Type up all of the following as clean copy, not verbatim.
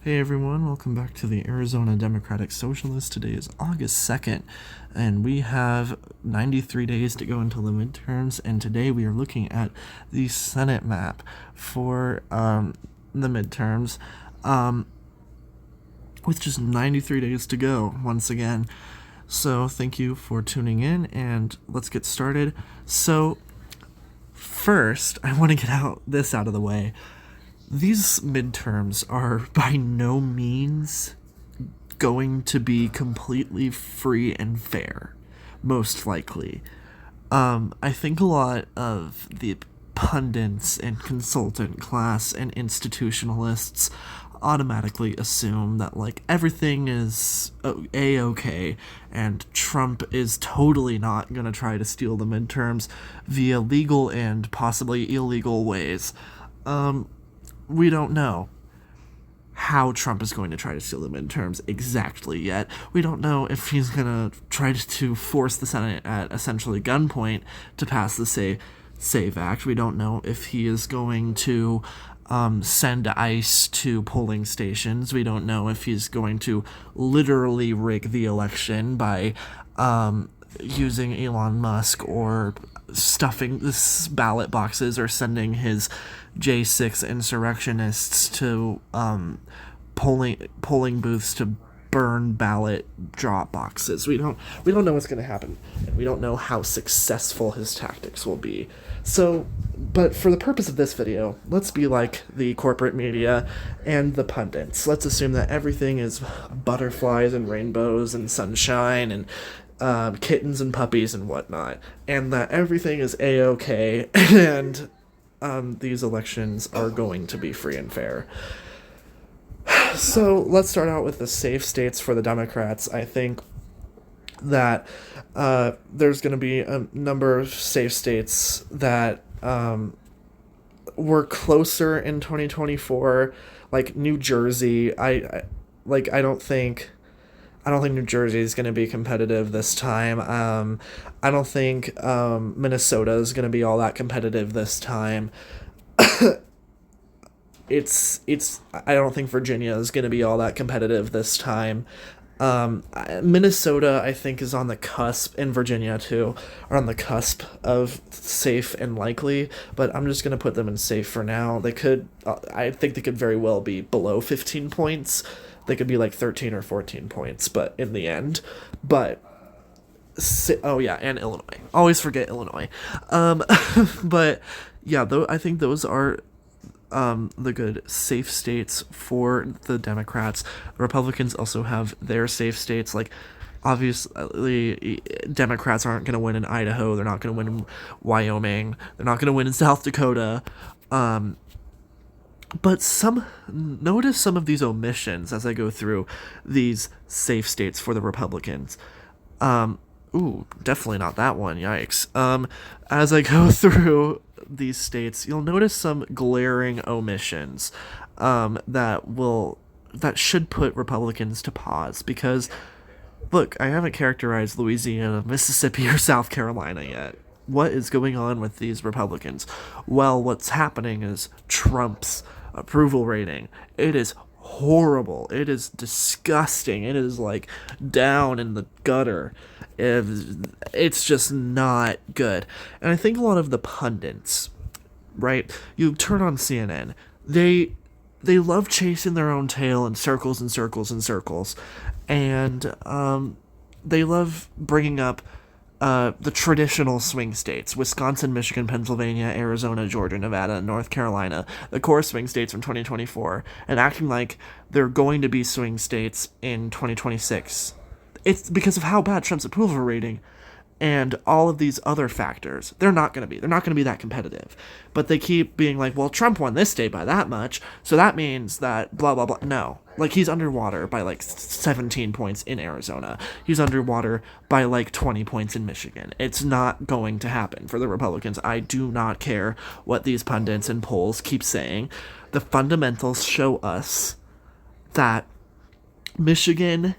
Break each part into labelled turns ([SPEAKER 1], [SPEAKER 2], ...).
[SPEAKER 1] Hey everyone, welcome back to the Arizona Democratic Socialist. Today is August 2nd, and we have 93 days to go until the midterms, and today we are looking at the Senate map for the midterms, with just 93 days to go once again. So thank you for tuning in, and let's get started. So first, I want to get this out of the way. These midterms are by no means going to be completely free and fair, most likely. I think a lot of the pundits and consultant class and institutionalists automatically assume that everything is a-okay and Trump is totally not going to try to steal the midterms via legal and possibly illegal ways. We don't know how Trump is going to try to steal the midterms exactly yet. We don't know if he's going to try to force the Senate at essentially gunpoint to pass the SAVE Act. We don't know if he is going to send ICE to polling stations. We don't know if he's going to literally rig the election by using Elon Musk or stuffing the ballot boxes or sending his J6 insurrectionists to polling booths to burn ballot drop boxes. We don't know what's going to happen, and we don't know how successful his tactics will be. So, but for the purpose of this video, let's be like the corporate media and the pundits. Let's assume that everything is butterflies and rainbows and sunshine and kittens and puppies and whatnot, and that everything is a-okay, and these elections are going to be free and fair. So let's start out with the safe states for the Democrats. I think that there's going to be a number of safe states that were closer in 2024, like New Jersey. I don't think New Jersey is going to be competitive this time. I don't think Minnesota is going to be all that competitive this time. I don't think Virginia is going to be all that competitive this time. Minnesota, I think, is on the cusp, and Virginia too are on the cusp of safe and likely, but I'm just going to put them in safe for now. I think they could very well be below 15 points. They could be like 13 or 14 points, but in the end. But, oh yeah, and Illinois. Always forget Illinois. But, yeah, I think those are the good safe states for the Democrats. The Republicans also have their safe states. Like, obviously, Democrats aren't going to win in Idaho. They're not going to win in Wyoming. They're not going to win in South Dakota. But notice some of these omissions as I go through these safe states for the Republicans. Definitely not that one. Yikes. As I go through these states, you'll notice some glaring omissions that should put Republicans to pause, because look, I haven't characterized Louisiana, Mississippi, or South Carolina yet. What is going on with these Republicans? Well, what's happening is Trump's approval rating. It is horrible. It is disgusting. It is down in the gutter. It's just not good. And I think a lot of the pundits, right? You turn on CNN, they love chasing their own tail in circles and circles and circles, and they love bringing up the traditional swing states: Wisconsin, Michigan, Pennsylvania, Arizona, Georgia, Nevada, and North Carolina, the core swing states from 2024, and acting like they're going to be swing states in 2026. It's because of how bad Trump's approval rating and all of these other factors. They're not going to be that competitive. But they keep being like, well, Trump won this state by that much, so that means that blah, blah, blah. No. He's underwater by 17 points in Arizona. He's underwater by 20 points in Michigan. It's not going to happen for the Republicans. I do not care what these pundits and polls keep saying. The fundamentals show us that Michigan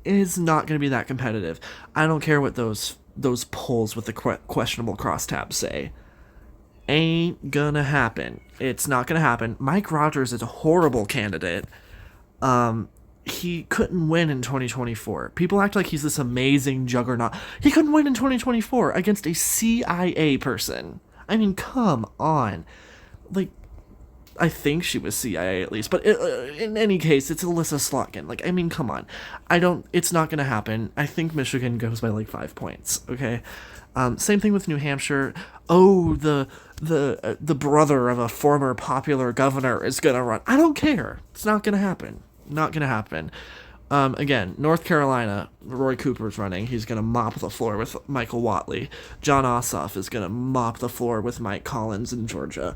[SPEAKER 1] is not going to be that competitive. I don't care what those polls with the questionable crosstabs say. Ain't gonna happen. It's not gonna happen. Mike Rogers is a horrible candidate. He couldn't win in 2024. People act like he's this amazing juggernaut. He couldn't win in 2024 against a CIA person. I mean, come on. Like, I think she was CIA at least, but in any case, it's Alyssa Slotkin. Like, I mean, come on. It's not gonna happen. I think Michigan goes by like 5 points. Okay. Same thing with New Hampshire. Oh, the brother of a former popular governor is gonna run. I don't care. It's not gonna happen. Not gonna happen. Again, North Carolina, Roy Cooper's running. He's going to mop the floor with Michael Whatley. John Ossoff is going to mop the floor with Mike Collins in Georgia.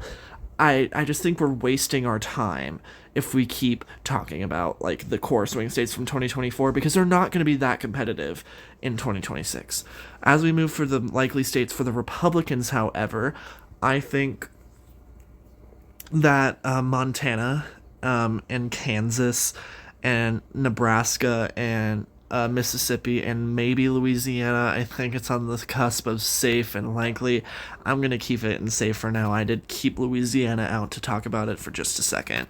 [SPEAKER 1] I just think we're wasting our time if we keep talking about like the core swing states from 2024 because they're not going to be that competitive in 2026. As we move for the likely states for the Republicans, however, I think that Montana and Kansas and Nebraska and Mississippi and maybe Louisiana. I think it's on the cusp of safe and likely. I'm going to keep it in safe for now. I did keep Louisiana out to talk about it for just a second.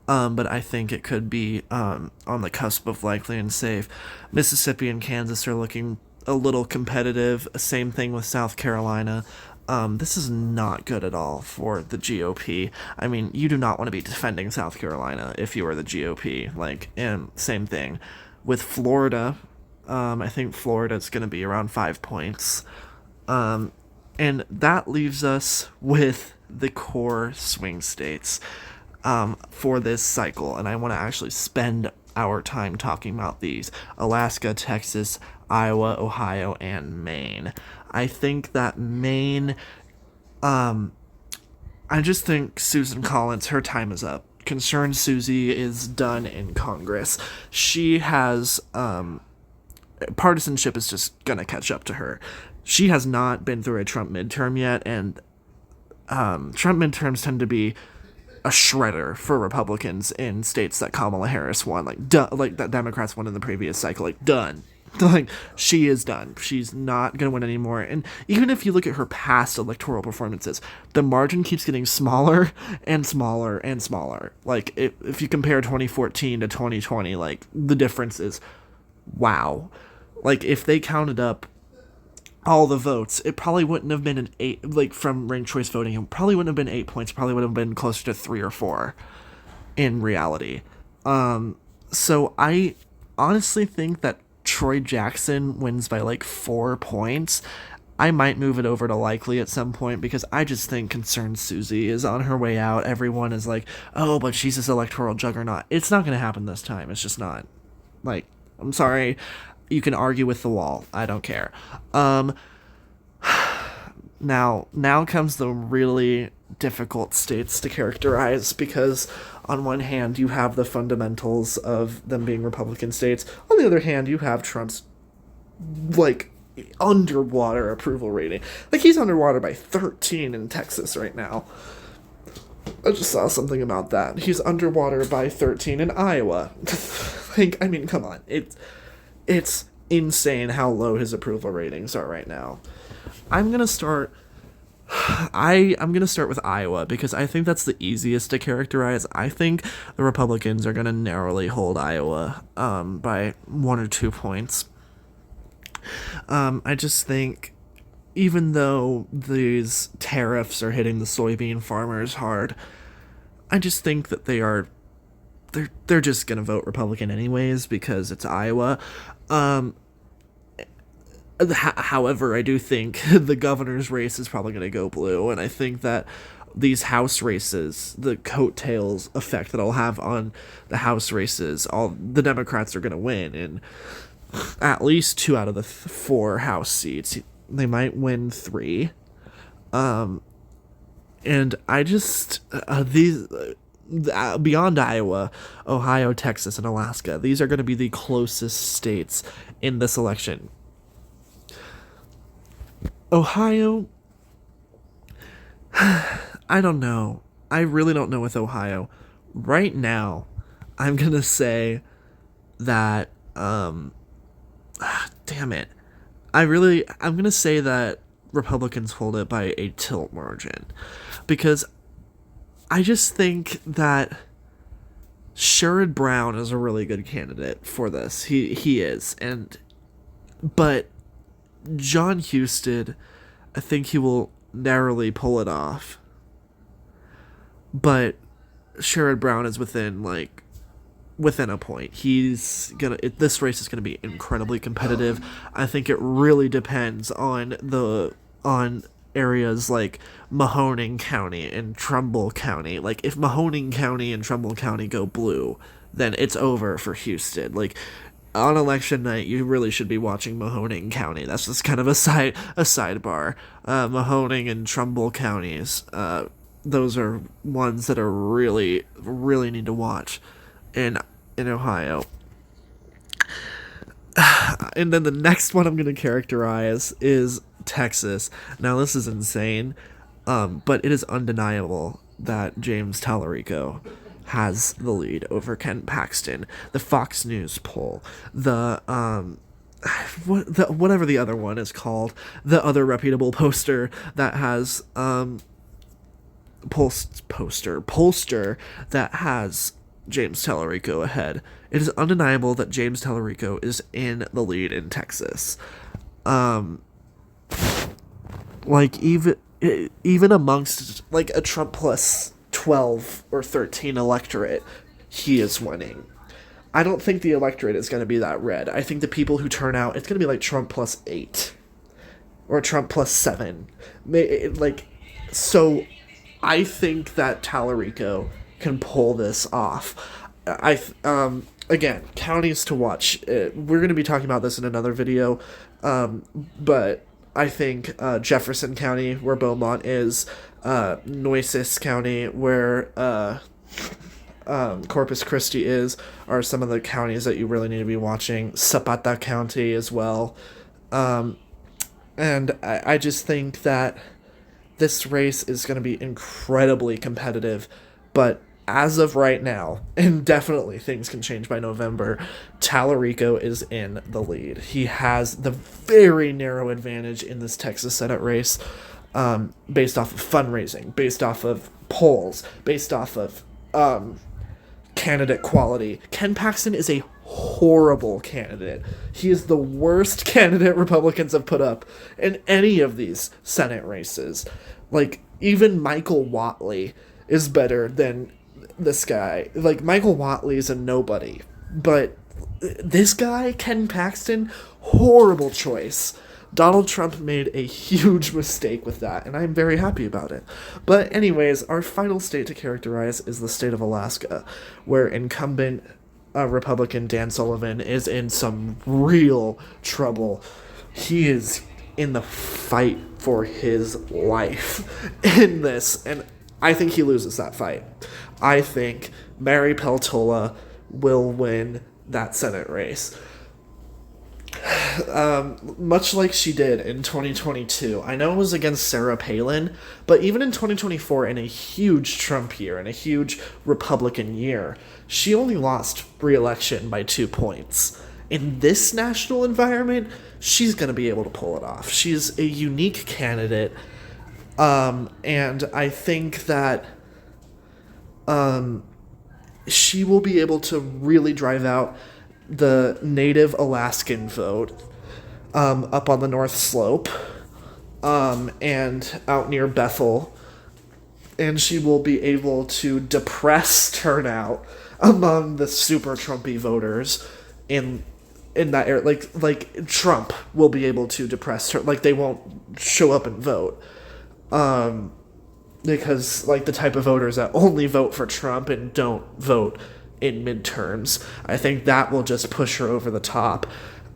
[SPEAKER 1] But I think it could be on the cusp of likely and safe. Mississippi and Kansas are looking a little competitive. Same thing with South Carolina. This is not good at all for the GOP. I mean, you do not want to be defending South Carolina if you are the GOP. Like, and same thing with Florida. I think Florida's going to be around 5 points. And that leaves us with the core swing states for this cycle. And I want to actually spend our time talking about these: Alaska, Texas, Iowa, Ohio, and Maine. I think that Maine, I just think Susan Collins, her time is up. Concerned Susie is done in Congress. She has, partisanship is just gonna catch up to her. She has not been through a Trump midterm yet, and Trump midterms tend to be a shredder for Republicans in states that Kamala Harris won, like that Democrats won in the previous cycle, like done. Like, she is done. She's not going to win anymore. And even if you look at her past electoral performances, the margin keeps getting smaller and smaller and smaller. Like, if you compare 2014 to 2020, like, the difference is, wow. Like, if they counted up all the votes, it probably wouldn't have been an 8, like, from ranked choice voting, it probably wouldn't have been 8 points, probably would have been closer to 3 or 4 in reality. So I honestly think that Troy Jackson wins by like 4 points. I might move it over to likely at some point because I just think Concerned Susie is on her way out. Everyone is like, oh, but she's this electoral juggernaut. It's not going to happen this time. It's just not. Like, I'm sorry. You can argue with the wall. I don't care. Now comes the really difficult states to characterize because on one hand you have the fundamentals of them being Republican states. On the other hand, you have Trump's like underwater approval rating. Like, he's underwater by 13 in Texas right now. I just saw something about that. He's underwater by 13 in Iowa. Like, I mean, come on. It's insane how low his approval ratings are right now. I'm gonna start with Iowa because I think that's the easiest to characterize. I think the Republicans are gonna narrowly hold Iowa by 1 or 2 points. I just think, even though these tariffs are hitting the soybean farmers hard, I just think that they're just gonna vote Republican anyways because it's Iowa. However, I do think the governor's race is probably going to go blue, and I think that these House races, the coattails effect that I'll have on the House races, all the Democrats are going to win in at least 2 out of the 4 House seats. They might win 3. And I just beyond Iowa, Ohio, Texas, and Alaska, these are going to be the closest states in this election. Ohio, I don't know. I really don't know with Ohio. Right now, I'm going to say that, damn it. I'm going to say that Republicans hold it by a tilt margin. Because I just think that Sherrod Brown is a really good candidate for this. He is, but John Husted, I think he will narrowly pull it off. But Sherrod Brown is within a point. This race is gonna be incredibly competitive. I think it really depends on areas like Mahoning County and Trumbull County. Like, if Mahoning County and Trumbull County go blue, then it's over for Houston. Like, on election night, you really should be watching Mahoning County. That's just kind of a sidebar. Mahoning and Trumbull counties. Those are ones that are really, really need to watch in Ohio. And then the next one I'm going to characterize is Texas. Now, this is insane, but it is undeniable that James Tallarico has the lead over Ken Paxton. The Fox News poll, whatever the other one is called, the other reputable poster that has pollster that has James Tallarico ahead. It is undeniable that James Tallarico is in the lead in Texas. Like, even amongst like a Trump plus 12 or 13 electorate, he is winning. I don't think the electorate is going to be that red. I think the people who turn out, it's going to be like Trump plus 8 or Trump plus 7. So I think that Tallarico can pull this off. Again, counties to watch. We're going to be talking about this in another video, but I think Jefferson County, where Beaumont is, Nueces County, where Corpus Christi is, are some of the counties that you really need to be watching. Zapata County as well. And I just think that this race is going to be incredibly competitive, but as of right now, and definitely things can change by November, Tallarico is in the lead. He has the very narrow advantage in this Texas Senate race, based off of fundraising, based off of polls, based off of candidate quality. Ken Paxton is a horrible candidate. He is the worst candidate Republicans have put up in any of these Senate races. Like, even Michael Whatley is better than this guy. Like, Michael Whatley is a nobody, but this guy, Ken Paxton, horrible choice. Donald Trump made a huge mistake with that, and I'm very happy about it. But anyways, our final state to characterize is the state of Alaska, where incumbent Republican Dan Sullivan is in some real trouble. He is in the fight for his life in this, and I think he loses that fight. I think Mary Peltola will win that Senate race. Much like she did in 2022. I know it was against Sarah Palin, but even in 2024, in a huge Trump year, in a huge Republican year, she only lost re-election by 2 points. In this national environment, she's going to be able to pull it off. She's a unique candidate, and I think that she will be able to really drive out the Native Alaskan vote up on the North Slope and out near Bethel. And she will be able to depress turnout among the super Trumpy voters in that area. Like Trump will be able to depress her. Like, they won't show up and vote. Because, like, the type of voters that only vote for Trump and don't vote in midterms, I think that will just push her over the top.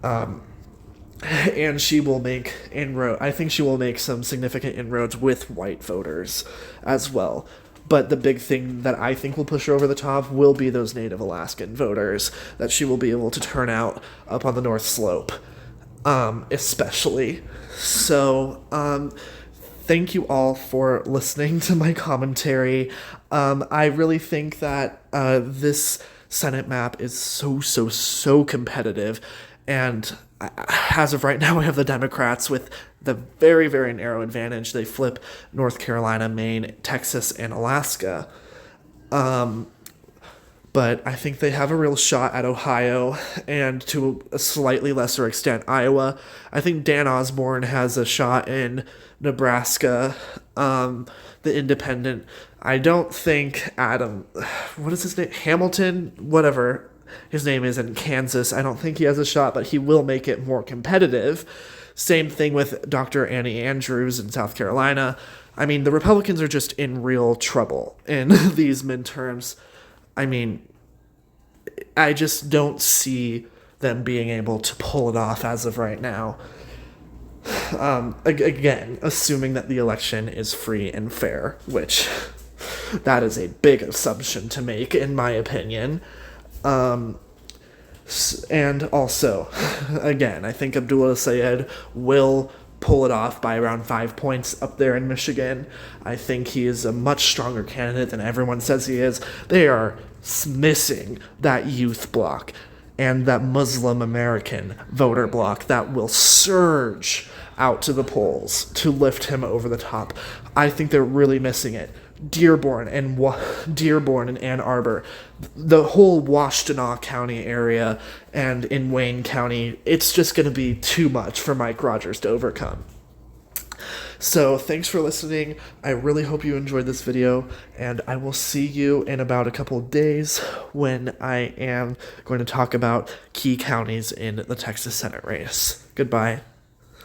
[SPEAKER 1] And she will make inroads. I think she will make some significant inroads with white voters as well. But the big thing that I think will push her over the top will be those Native Alaskan voters that she will be able to turn out up on the North Slope, especially. So, thank you all for listening to my commentary. I really think that this Senate map is so competitive, and as of right now, we have the Democrats with the very, very narrow advantage. They flip North Carolina, Maine, Texas, and Alaska. but I think they have a real shot at Ohio and to a slightly lesser extent Iowa. I think Dan Osborne has a shot in Nebraska, the independent. I don't think Adam, what is his name? Hamilton, whatever his name is in Kansas. I don't think he has a shot, but he will make it more competitive. Same thing with Dr. Annie Andrews in South Carolina. I mean, the Republicans are just in real trouble in these midterms. I mean, I just don't see them being able to pull it off as of right now. Again, assuming that the election is free and fair, which that is a big assumption to make, in my opinion. And also, again, I think Abdullah Sayed will pull it off by around 5 points up there in Michigan. I think he is a much stronger candidate than everyone says he is. They are missing that youth bloc and that Muslim American voter bloc that will surge out to the polls to lift him over the top. I think they're really missing it. Dearborn and Ann Arbor, the whole Washtenaw County area, and in Wayne County, it's just going to be too much for Mike Rogers to overcome. So thanks for listening. I really hope you enjoyed this video, and I will see you in about a couple of days when I am going to talk about key counties in the Texas Senate race. Goodbye.